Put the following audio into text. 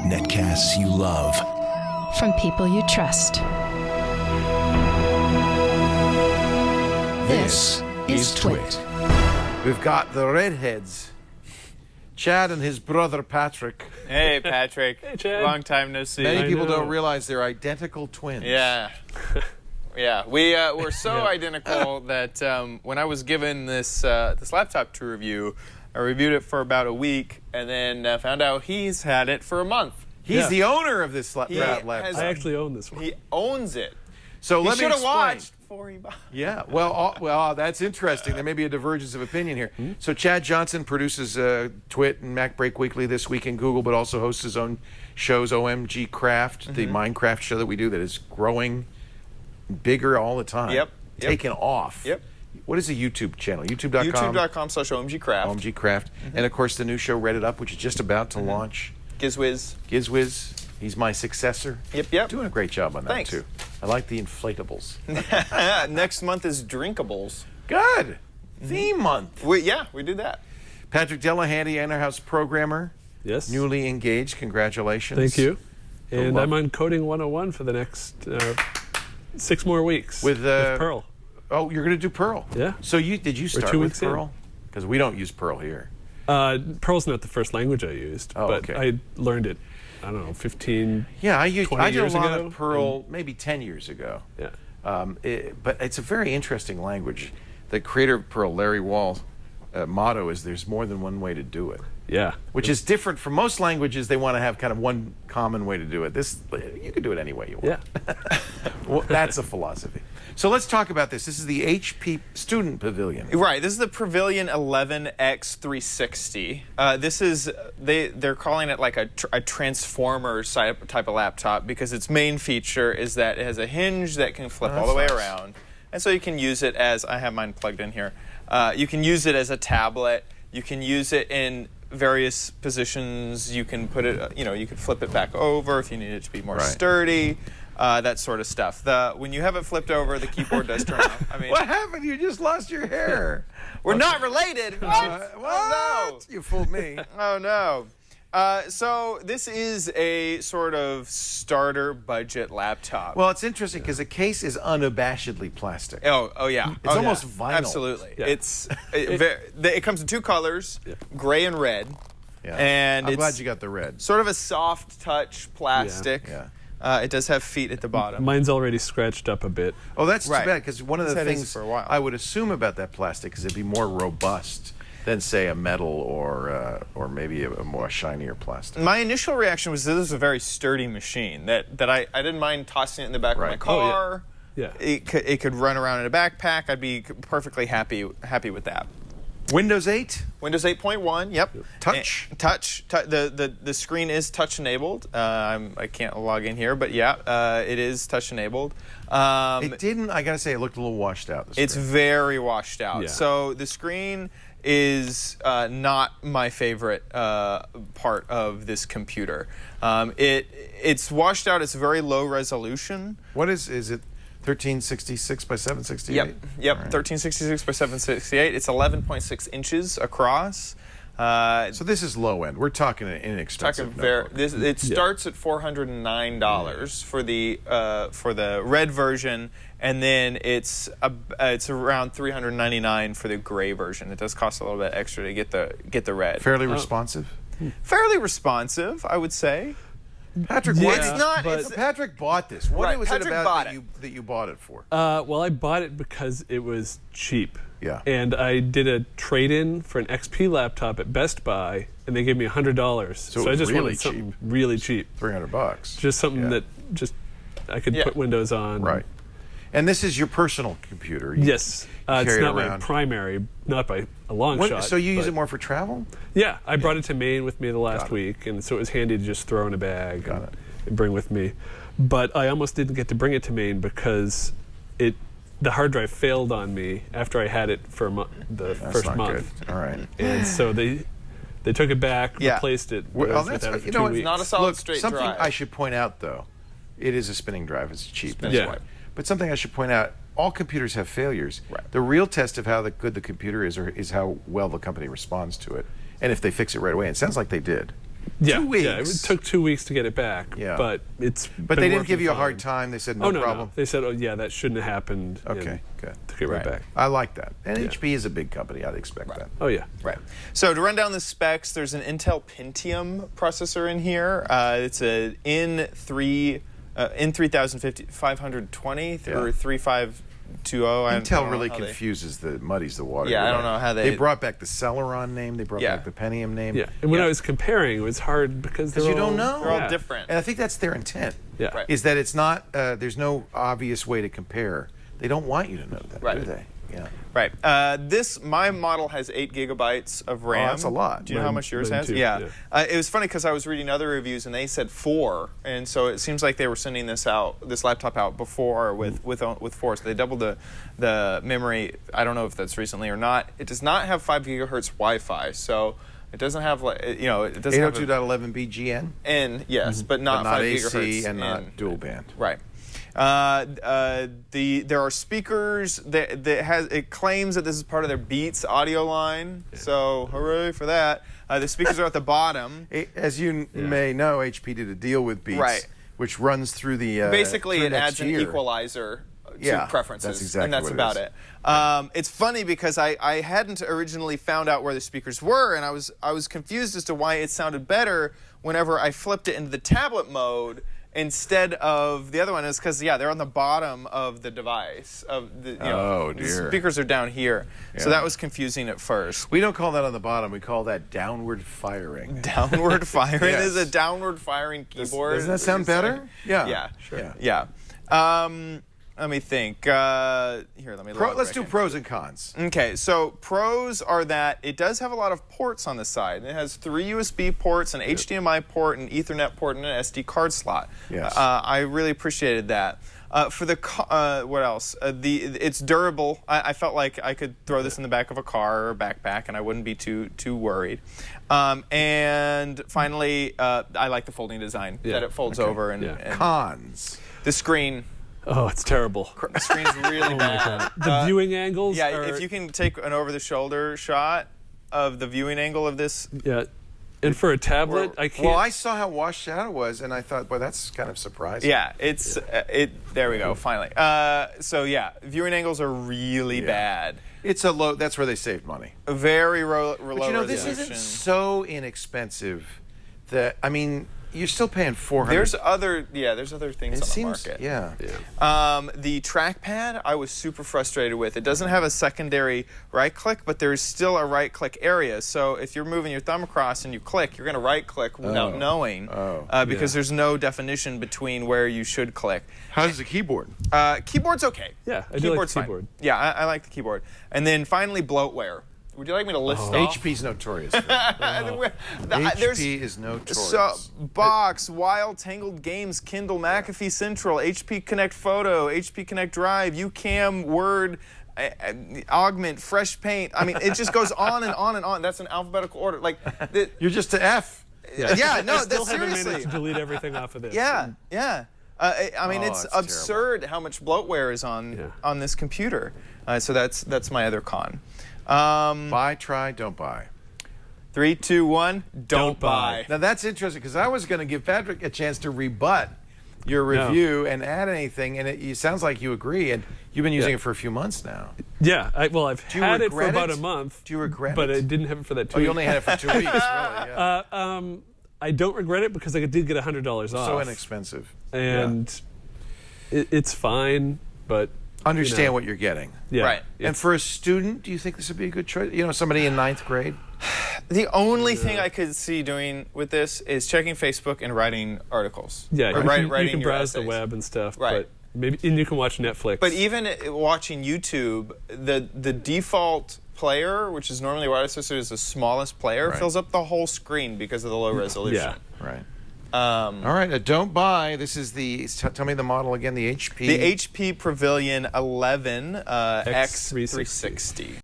Netcasts you love. From people you trust. This is Twit. We've got the redheads. Chad and his brother Patrick. Hey, Patrick. Hey, Chad. Long time no see. Many people don't realize they're identical twins. Yeah. Yeah, we're so identical that when I was given this laptop to review, I reviewed it for about a week and then found out he's had it for a month. He's the owner of this laptop. I actually own this one. He owns it. So He let me should have explain. watched before he bought it. Yeah, well, that's interesting. There may be a divergence of opinion here. So Chad Johnson produces Twit and Mac Break Weekly this week in Google, but also hosts his own shows, OMG Craft, the Minecraft show that we do that is growing bigger all the time. Yep. Taking off. Yep. What is the YouTube channel? YouTube.com? YouTube.com/OMGcraft. OMG Craft. And, of course, the new show, Read It Up, which is just about to launch. Gizwiz. Gizwiz. He's my successor. Yep. Doing a great job on that, Thanks. too. I like the inflatables. Next month is Drinkables. Good. Theme month. We do that. Patrick Delahanty, in-house programmer. Yes. Newly engaged. Congratulations. Thank you. And luck. I'm on Coding 101 for the next 6 more weeks With Perl. Oh, you're going to do Perl? Yeah. So did you start 2 with weeks in. Perl? Because we don't use Perl here. Perl's not the first language I used, Oh, but okay. I learned it, I don't know, 15, Yeah, I 20 did a years lot ago, of Perl maybe 10 years ago. Yeah. But it's a very interesting language. The creator of Perl, Larry Wall's motto is there's more than one way to do it. Yeah. Which is different from most languages. They want to have kind of one common way to do it. This, you can do it any way you want. Yeah. Well, that's a philosophy. So let's talk about this. This is the HP Student Pavilion. Right. This is the Pavilion 11 x360. This is they're calling it like a Transformers type of laptop because its main feature is that it has a hinge that can flip all the way around, and so you can use it as I have mine plugged in here. You can use it as a tablet. You can use it in various positions. You can put it. You can flip it back over if you need it to be more sturdy. That sort of stuff. When you have it flipped over, the keyboard does turn off. I mean, What happened? You just lost your hair. we're not related. What? Oh, What? You fooled me. no. Oh no. So this is a sort of starter budget laptop. Well, it's interesting because the case is unabashedly plastic. Oh yeah. It's almost vinyl. Absolutely. Yeah. It comes in two colors, gray and red. Yeah. And I'm it's glad you got the red. sort of a soft touch plastic. Yeah. It does have feet at the bottom. Mine's already scratched up a bit. Oh, that's Right. too bad because one of the It's had this things for a while. I would assume about that plastic is it'd be more robust than, say, a metal or maybe a more shinier plastic. My initial reaction was this is a very sturdy machine that I didn't mind tossing it in the back of my Right. car. Yeah. It could run around in a backpack. I'd be perfectly happy with that. Windows 8? Windows 8.1, yep. Touch? The screen is touch enabled. I can't log in here, but yeah, it is touch enabled. It didn't, I gotta say, it looked a little washed out. It's very washed out. Yeah. So the screen is not my favorite part of this computer. It's washed out. It's very low resolution. What is it 1366 by 768? Yep. All right. 1366 by 768. It's 11.6 inches across. So this is low end. We're talking an inexpensive notebook. It starts at $409 for the red version, and then it's around $399 for the gray version. It does cost a little bit extra to get the red. Fairly responsive? Fairly responsive, I would say. Patrick, Yeah, why It's not. but- It's, Patrick bought this. What Right, was Patrick it about bought that you bought it for? Well, I bought it because it was cheap. Yeah. And I did a trade-in for an XP laptop at Best Buy, and they gave me $100. So it I was just really wanted something really cheap. $300. Just something that I could put Windows on. Right. And this is your personal computer. Yes. It's carry it not my around. primary, not by a long shot. So you use but- it more for travel? Yeah, I brought it to Maine with me the last Got it. week, and so it was handy to just throw in a bag Got it. and bring with me. But I almost didn't get to bring it to Maine because the hard drive failed on me after I had it for the That's first not month. good. All right. And so they took it back, replaced it. Well, I was that's without it for you 2 know, weeks. it's not a solid Look, straight something drive. I should point out, though, it is a spinning drive. It's cheap. That's Yeah. why. But something I should point out: all computers have failures. Right. The real test of how good the computer is how well the company responds to it. and if they fix it right away. It sounds like they did. Yeah, 2 weeks. Yeah, it took 2 weeks to get it back. Yeah. But it's. But they didn't give you a hard time. They said no problem. No. They said, oh yeah, that shouldn't have happened. Okay, good. Took it right back. I like that. And HP is a big company. I'd expect that. Oh yeah. Right. So to run down the specs, there's an Intel Pentium processor in here. It's a N3520 through 3520. Intel really muddies the water. Yeah, I don't know how they brought back the Celeron name. They brought back the Pentium name. Yeah, and when I was comparing, it was hard because you don't know. They're all different. And I think that's their intent. Yeah. Right. Is that it's not. There's no obvious way to compare. They don't want you to know that, do they? Yeah. Right. My model has 8 gigabytes of RAM. Oh, that's a lot. Do you know how much yours has? Too, yeah. It was funny because I was reading other reviews and they said 4, and so it seems like they were sending this laptop out before with 4. So they doubled the memory. I don't know if that's recently or not. It does not have 5 gigahertz Wi-Fi, so it doesn't have it doesn't have 802.11b GN. N, yes, but not 5 AC gigahertz and not dual band. Right. There are speakers it claims that this is part of their Beats audio line, so hooray for that. The speakers are at the bottom. As you may know, HP did a deal with Beats, which runs through the basically through it adds an equalizer to preferences, that's exactly and that's what about it. It's funny because I hadn't originally found out where the speakers were, and I was confused as to why it sounded better whenever I flipped it into the tablet mode instead of the other one. Is because they're on the bottom of the device. The speakers are down here, so that was confusing at first. We don't call that on the bottom. We call that downward firing. Downward firing is a downward firing keyboard. Doesn't that sound better? Yeah. Yeah. Sure. Yeah. Let me think. Here, let me. Let's do pros and cons. Okay, so pros are that it does have a lot of ports on the side. It has 3 USB ports, an HDMI port, an Ethernet port, and an SD card slot. Yes. I really appreciated that. For the what else? It's durable. I felt like I could throw this in the back of a car or a backpack, and I wouldn't be too worried. And finally, I like the folding design that it folds over. And Cons. The screen. Oh, it's terrible. The screen's really bad. The viewing angles. Yeah, if you can take an over-the-shoulder shot of the viewing angle of this. Yeah. And for a tablet, I can't. Well, I saw how washed out it was, and I thought, boy, that's kind of surprising. Yeah, it's there we go, finally. So yeah, viewing angles are really bad. It's a low. That's where they saved money. A very low But this isn't so inexpensive that you're still paying $400. There's other things on the market. Yeah. The trackpad, I was super frustrated with. It doesn't have a secondary right click, but there's still a right click area. So if you're moving your thumb across and you click, you're going to right click without knowing, because there's no definition between where you should click. How's the keyboard? Keyboard's okay. Yeah, I do like the keyboard. Fine. Yeah, I like the keyboard. And then finally, bloatware. Would you like me to list off? HP's notorious. HP is notorious. So, Box, Wild, Tangled Games, Kindle, McAfee Central, HP Connect Photo, HP Connect Drive, UCam, Word, Augment, Fresh Paint. It just goes on and on and on. That's an alphabetical order. You're just to F. Yeah, no, I still that's haven't seriously. managed to delete everything off of this. Yeah. It's absurd terrible. how much bloatware is on this computer. So that's my other con. Buy, try, don't buy. 3, 2, 1, don't buy. Now that's interesting because I was going to give Patrick a chance to rebut your review and add anything, and it sounds like you agree, and you've been using it for a few months now. Yeah, I've had it for about a month. Do you regret it? But I didn't have it for that 2 weeks. You only had it for 2 weeks, really, yeah. I don't regret it because I did get $100 off. So inexpensive. And it's fine, but... Understand what you're getting. Yeah. Right. And for a student, do you think this would be a good choice? Somebody in 9th grade? The only thing I could see doing with this is checking Facebook and writing articles. Yeah, writing you can browse essays. the web and stuff. Right. And you can watch Netflix. But even watching YouTube, the default player, which is normally what I associate as the smallest player, fills up the whole screen because of the low resolution. Yeah. Right. All right, don't buy. This is tell me the model again, the HP. The HP Pavilion 11 X360.